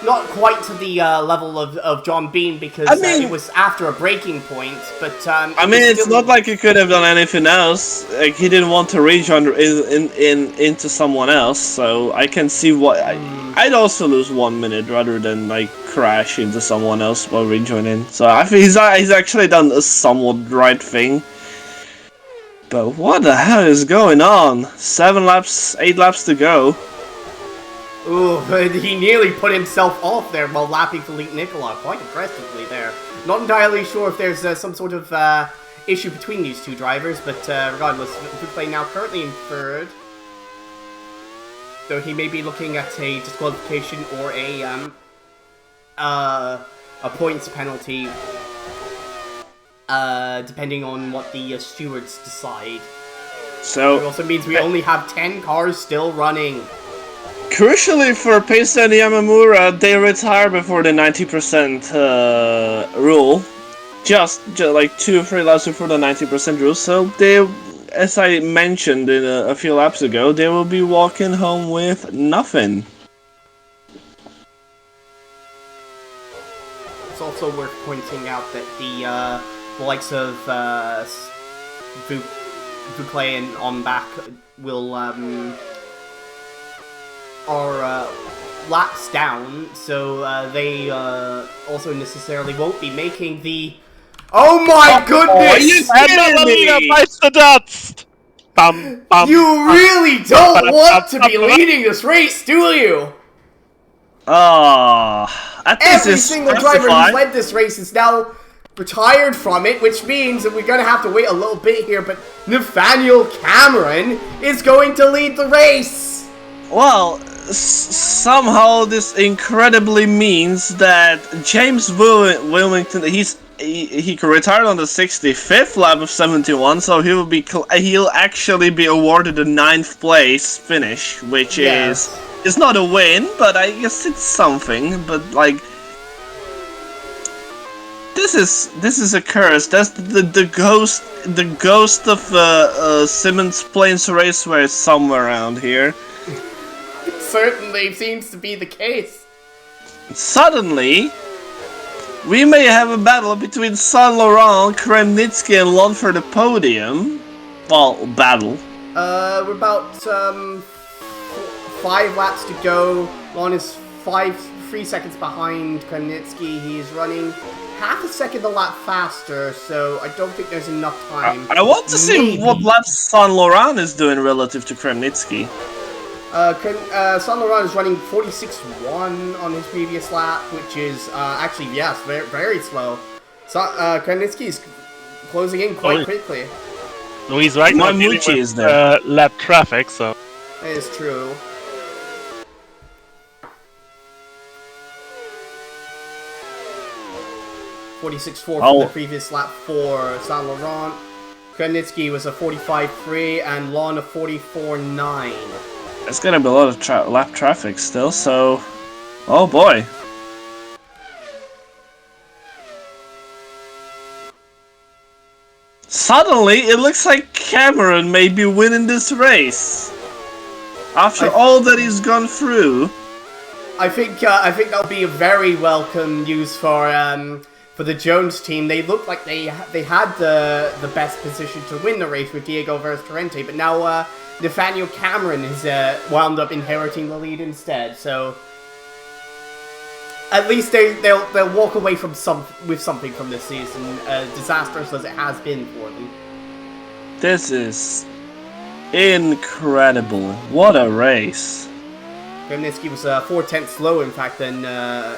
not quite to the level of John Bean, because it was after a breaking point, but I mean, it's not like he could have done anything else. Like, he didn't want to rejoin into someone else, so I can see what I'd also lose 1 minute rather than like crash into someone else while rejoining. So I think he's actually done a somewhat right thing. But what the hell is going on? 8 laps to go. Ooh, but he nearly put himself off there while lapping Philippe Nicola, quite impressively there. Not entirely sure if there's some sort of issue between these two drivers, but regardless, Vuclet now currently in 3rd. So he may be looking at a disqualification or a points penalty, depending on what the stewards decide. So it also means we only have 10 cars still running. Crucially for Payson and Yamamura, they retire before the 90% rule. Just like 2 or 3 laps before the 90% rule. So they, as I mentioned a few laps ago, they will be walking home with nothing. It's also worth pointing out that the likes of Vuclet and on back will are laps down, so they also necessarily won't be making the. Oh my goodness! Another leader bites the dust. You really don't want to be leading this race, do you? Every single driver who's led this race is now retired from it, which means that we're gonna have to wait a little bit here. But Nathaniel Cameron is going to lead the race. Well, somehow this incredibly means that James Wilmington, he retired on the 65th lap of 71, so he'll actually be awarded a 9th place finish, which is not a win, but I guess it's something. But like, this is a curse. That's the ghost of Symmons Plains Raceway is somewhere around here. Certainly seems to be the case. Suddenly, we may have a battle between Saint Laurent, Kremnitsky, and Lon for the podium. Well, battle. We're about 5 laps to go. Lon is 3 seconds behind Kremnitsky. He is running half a second a lap faster, so I don't think there's enough time. I want to see what lap Saint Laurent is doing relative to Kremnitsky. Saint Laurent is running 46.1 on his previous lap, which is actually, yes, very, very slow. So, Kremnitsky is closing in quite quickly. No, he's right now dealing with lap traffic, so. That is true. .46.4 from the previous lap for Saint Laurent. Kremnitsky was a 45.3 and Lon a 44.9. It's gonna be a lot of lap traffic still, so. Oh boy. Suddenly, it looks like Cameron may be winning this race. After all that he's gone through. I think that'll be a very welcome news for the Jones team. They looked like they had the best position to win the race with Diego versus Torrente, but now Nathaniel Cameron has wound up inheriting the lead instead. So at least they'll walk away from with something from this season, disastrous as it has been for them. This is incredible. What a race. Kremnitsky was 4/10 slower, in fact, than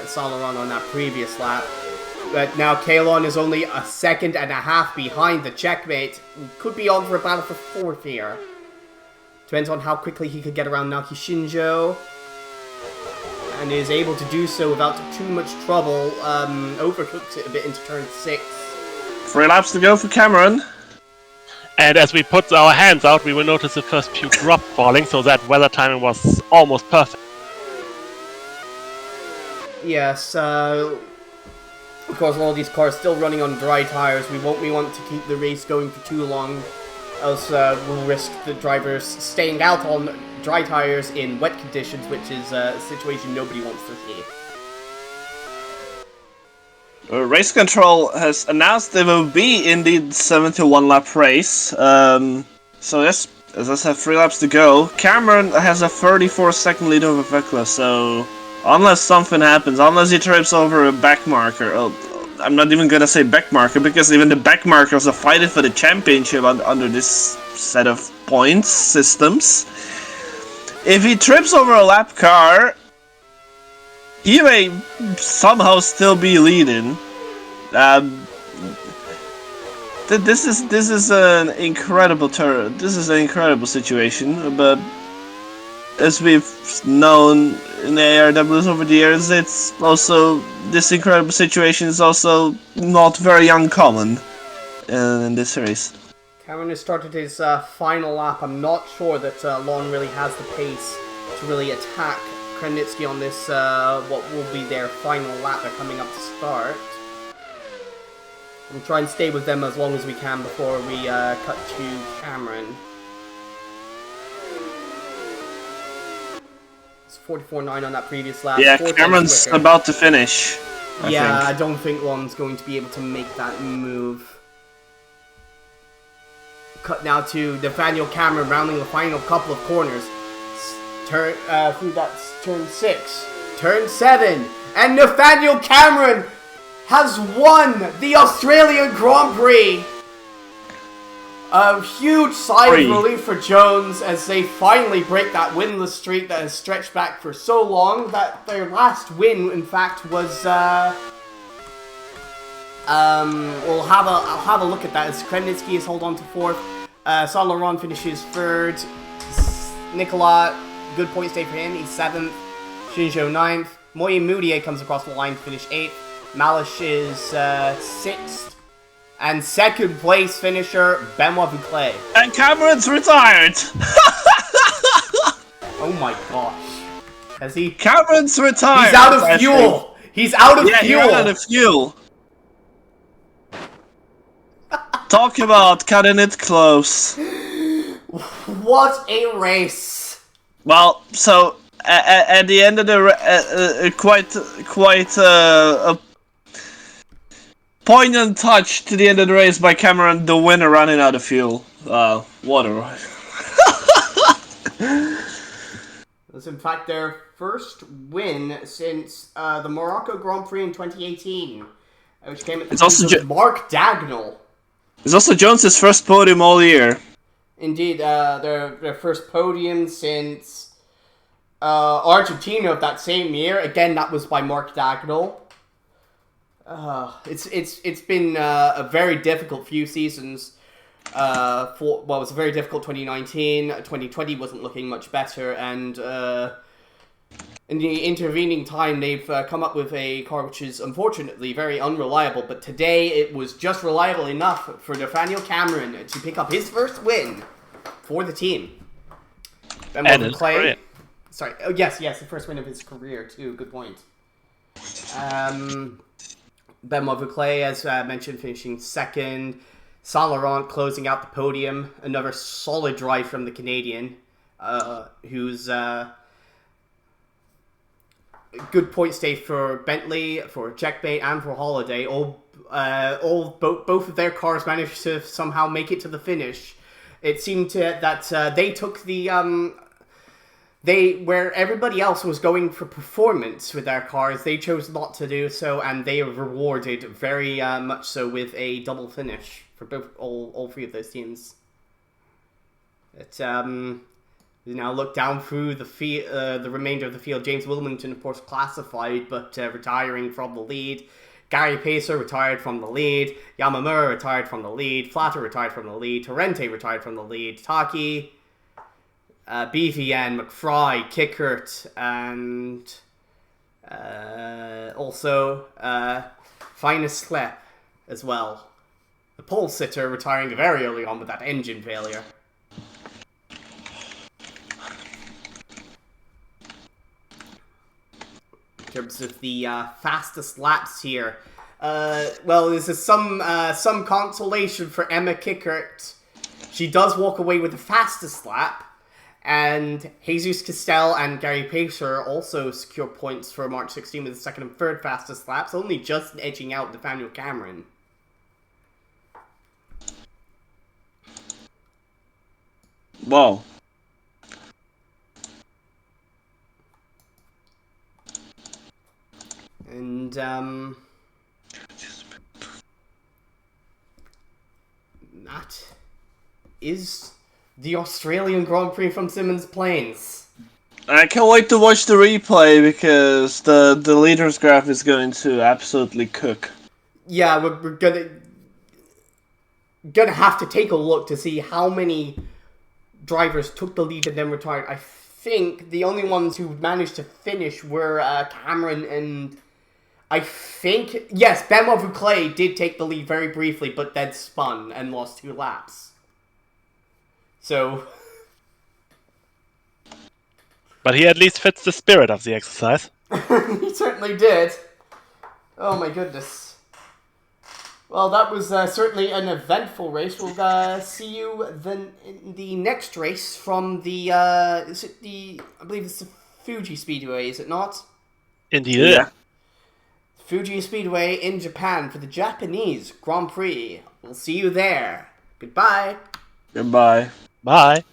Saint-Laurent on that previous lap. But now Kalon is only a second and a half behind the checkmate. Could be on for a battle for fourth here. Depends on how quickly he could get around Naoki Shinjo. And is able to do so without too much trouble. Overcooks it a bit into turn 6. 3 laps to go for Cameron. And as we put our hands out, we will notice the first few drop falling, so that weather timing was almost perfect. Yes, of course, all these cars still running on dry tires. We want to keep the race going for too long, else we'll risk the drivers staying out on dry tires in wet conditions, which is a situation nobody wants to see. Race Control has announced there will be indeed 71 lap race. So yes, as I said, 3 laps to go. Cameron has a 34-second lead over Vekla, so unless something happens, unless he trips over a back marker, I'm not even gonna say back marker, because even the back markers are fighting for the championship under this set of points systems. If he trips over a lap car, he may somehow still be leading. This is an incredible turn. This is an incredible situation, but as we've known in the ARWS over the years, it's also this incredible situation is also not very uncommon in this race. Cameron has started his final lap. I'm not sure that Lon really has the pace to really attack Kremnitsky on this, what will be their final lap. They're coming up to start. We'll try and stay with them as long as we can before we cut to Cameron. It's 44.9 on that previous lap. Yeah, Cameron's about to finish. I don't think Lon's going to be able to make that move. Cut now to Nathaniel Cameron rounding the final couple of corners. Turn through that turn 6, turn 7, and Nathaniel Cameron has won the Australian Grand Prix. A huge sigh of relief for Jones as they finally break that winless streak that has stretched back for so long. That their last win, in fact, was. I'll have a look at that as Kremnitsky is hold on to 4th. Saint-Laurent finishes 3rd. Nicolas, good point stay for him. He's 7th. Shinjo 9th. Moyen Moutier comes across the line to finish 8th. Malish is 6th. And second place finisher, Benoit Bouclet. And Cameron's retired! Oh my gosh. Has he? Cameron's retired! He's out of fuel! He's out of fuel! He's out of fuel! Talk about cutting it close. What a race! Well, so at the end of the quite a poignant touch to the end of the race by Cameron, the winner running out of fuel. What a ride. It was in fact their first win since the Morocco Grand Prix in 2018, which came at the hands of Mark Dagnall. It's also Jones' first podium all year. Indeed, their first podium since Argentina of that same year. Again, that was by Mark Dagnall. It's been a very difficult few seasons. It was a very difficult 2019. 2020 wasn't looking much better, and in the intervening time, they've come up with a car which is unfortunately very unreliable. But today, it was just reliable enough for Nathaniel Cameron to pick up his first win for the team. And his career. Sorry. Oh yes, the first win of his career too. Good point. Benoit Bouclet, as mentioned, finishing 2nd. Saint-Laurent closing out the podium. Another solid drive from the Canadian, who's good point stay for Bentley, for Checkmate, and for Holiday. Both of their cars managed to somehow make it to the finish. It seemed that they took the where everybody else was going for performance with their cars, they chose not to do so, and they were rewarded very much so with a double finish for all 3 of those teams. You now look down through the remainder of the field. James Wilmington, of course, classified, but retiring from the lead. Gary Pacer retired from the lead. Yamamura retired from the lead. Flatter retired from the lead. Torrente retired from the lead. Taki, BVN, McFry, Kickert, and also Finest Slep as well. The pole sitter retiring very early on with that engine failure. In terms of the fastest laps here, well, this is some consolation for Emma Kickert. She does walk away with the fastest lap, and Jesus Castell and Gary Pacer also secure points for March 16 with the second and third fastest laps, only just edging out Nathaniel Cameron. Wow. And, that is the Australian Grand Prix from Symmons Plains. I can't wait to watch the replay because the leaders graph is going to absolutely cook. Yeah, we're gonna have to take a look to see how many drivers took the lead and then retired. I think the only ones who managed to finish were Cameron and I think, yes, Benoit Vuclet did take the lead very briefly, but then spun and lost 2 laps. So... But he at least fits the spirit of the exercise. He certainly did. Oh my goodness. Well, that was certainly an eventful race. We'll see you then in the next race from the, is it the, I believe it's the Fuji Speedway, is it not? Indeed. Yeah. Fuji Speedway in Japan for the Japanese Grand Prix. We'll see you there. Goodbye. Goodbye. Bye.